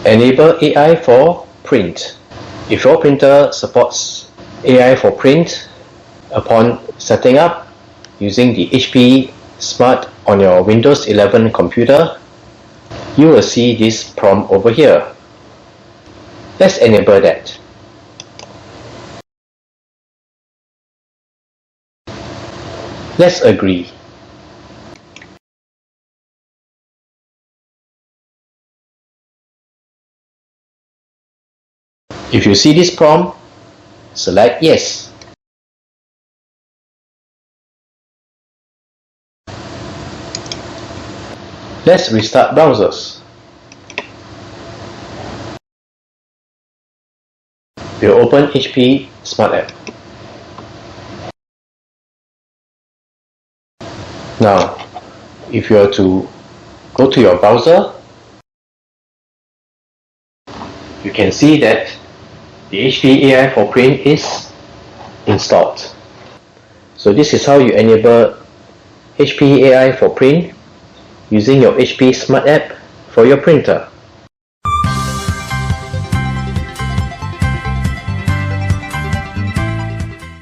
Enable AI for print. If your printer supports AI for print, upon setting up using the HP Smart on your Windows 11 computer, you will see this prompt over here. Let's enable that. Let's agree. If you see this prompt, select yes. Let's restart browsers. We'll open HP Smart App. Now, if you are to go to your browser, you can see that the HP AI for Print is installed. So this is how you enable HP AI for Print using your HP Smart App for your printer.